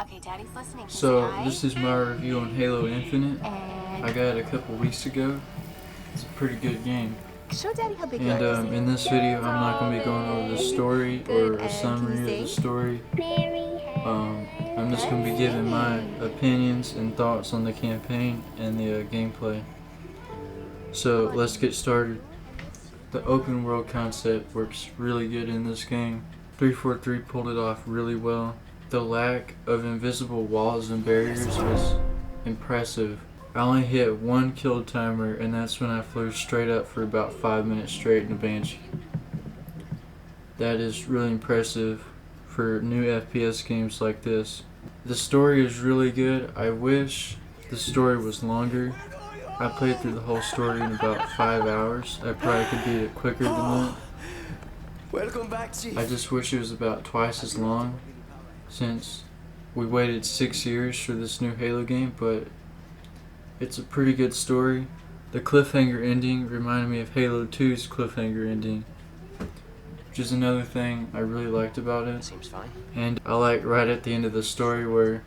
Okay, Daddy's listening. Can you say So hi? this is my review on Halo Infinite. I And got it a couple weeks ago. It's a pretty good game. show Daddy how big you And are, Izzy. in this video, I'm not going to be going over the story Good. or a And can you summary of the sing? story. I'm just going to be giving my opinions and thoughts on the campaign and the gameplay. So let's get started. The open world concept works really good in this game. 343 pulled it off really well. The lack of invisible walls and barriers was impressive. I only hit one kill timer, and that's when I flew straight up for about 5 minutes straight in a Banshee. That is really impressive for new FPS games like this. The story is really good. I wish the story was longer. I played through the whole story in about 5 hours. I probably could beat it quicker than that. Welcome back, Chief. I just wish it was about twice as long, since we waited 6 years for this new Halo game, but it's a pretty good story. The cliffhanger ending reminded me of Halo 2's cliffhanger ending, which is another thing I really liked about it. Seems fine. And I like right at the end of the story where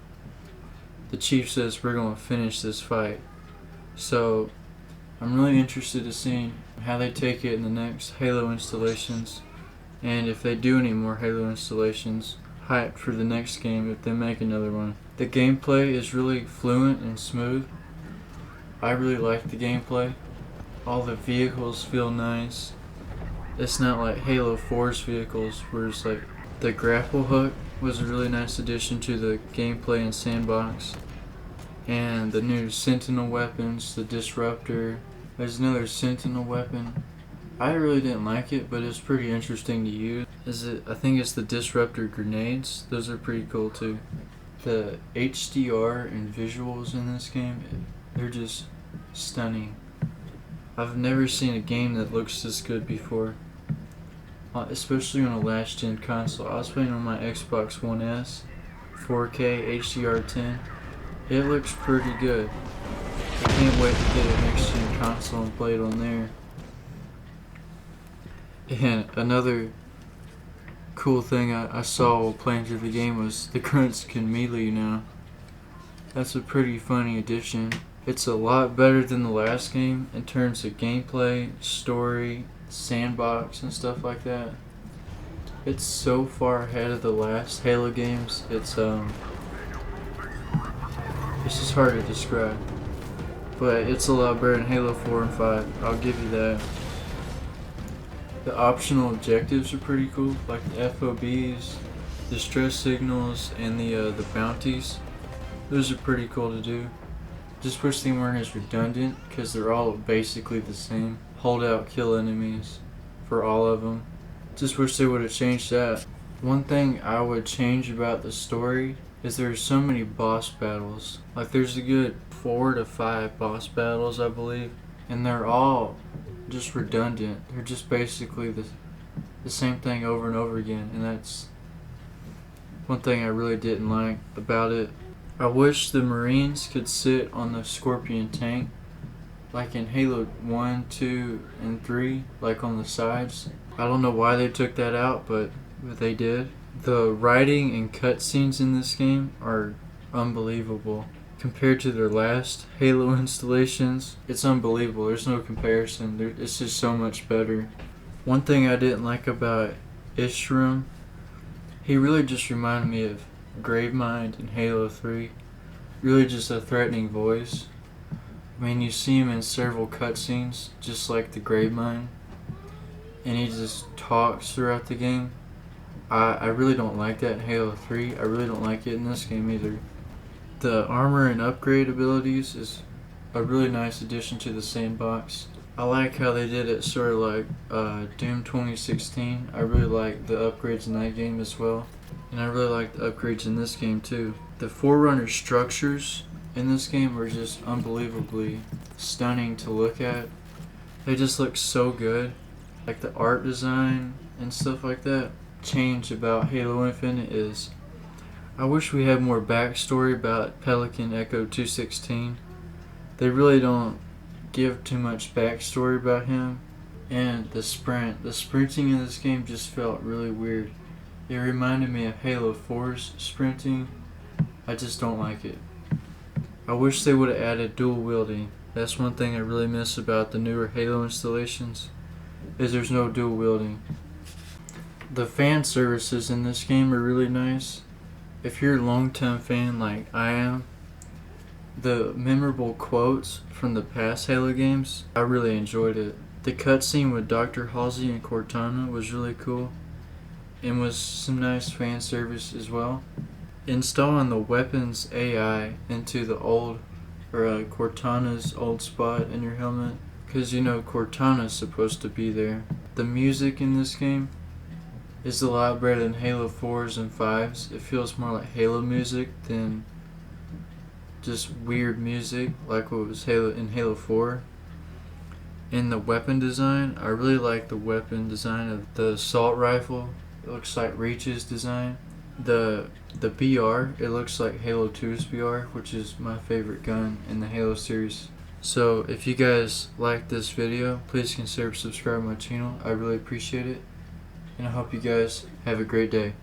the Chief says we're going to finish this fight. So I'm really interested to see how they take it in the next Halo installations, and if they do any more Halo installations. Hyped for the next game if they make another one. The gameplay is really fluent and smooth. I really like the gameplay. All the vehicles feel nice. It's not like Halo 4's vehicles where it's like the grapple hook was a really nice addition to the gameplay and sandbox. And the new Sentinel weapons, the Disruptor. There's another Sentinel weapon. I really didn't like it, but it's pretty interesting to use. I think it's the Disruptor grenades. Those are pretty cool too. The HDR and visuals in this game, they're just stunning. I've never seen a game that looks this good before. Especially on a last gen console. I was playing on my Xbox One S, 4K HDR10. It looks pretty good. I can't wait to get a next gen console and play it on there. And another cool thing I saw while playing through the game was the grunts can melee now. That's a pretty funny addition. It's a lot better than the last game in terms of gameplay, story, sandbox, and stuff like that. It's so far ahead of the last Halo games. It's just hard to describe. But it's a lot better than Halo 4 and 5. I'll give you that. The optional objectives are pretty cool, like the FOBs, distress signals, and the bounties. Those are pretty cool to do. Just wish they weren't as redundant, because they're all basically the same. Hold out, kill enemies for all of them. Just wish they would have changed that. One thing I would change about the story is there's so many boss battles. Like there's a good 4 to 5 boss battles, I believe, and they're all just redundant. They're just basically the same thing over and over again, and that's one thing I really didn't like about it. I wish the Marines could sit on the Scorpion tank like in Halo 1, 2, and 3, like on the sides. I don't know why they took that out, but they did. The writing and cutscenes in this game are unbelievable. Compared to their last Halo installations, it's unbelievable. There's no comparison. It's just so much better. One thing I didn't like about Ishram, he really just reminded me of Gravemind in Halo 3. Really just a threatening voice. I mean, you see him in several cutscenes, just like the Gravemind, and he just talks throughout the game. I really don't like that in Halo 3. I really don't like it in this game either. The armor and upgrade abilities is a really nice addition to the sandbox. I like how they did it sort of like Doom 2016. I really like the upgrades in that game as well. And I really like the upgrades in this game too. The Forerunner structures in this game are just unbelievably stunning to look at. They just look so good. Like the art design and stuff like that. Change about Halo Infinite is I wish we had more backstory about Pelican Echo 216. They really don't give too much backstory about him. And the sprinting in this game just felt really weird. It reminded me of Halo 4's sprinting. I just don't like it. I wish they would have added dual wielding. That's one thing I really miss about the newer Halo installations, is there's no dual wielding. The fan services in this game are really nice. If you're a long-time fan like I am, the memorable quotes from the past Halo games, I really enjoyed it. The cutscene with Dr. Halsey and Cortana was really cool, and was some nice fan service as well. Installing the weapons AI into the old, or Cortana's old spot in your helmet, because you know Cortana's supposed to be there. The music in this game is a lot better than Halo 4's and 5's. It feels more like Halo music than just weird music like what was in Halo 4. In the weapon design, I really like the weapon design of the assault rifle. It looks like Reach's design. The BR, it looks like Halo 2's BR, which is my favorite gun in the Halo series. So if you guys like this video, please consider subscribing to my channel. I really appreciate it. And I hope you guys have a great day.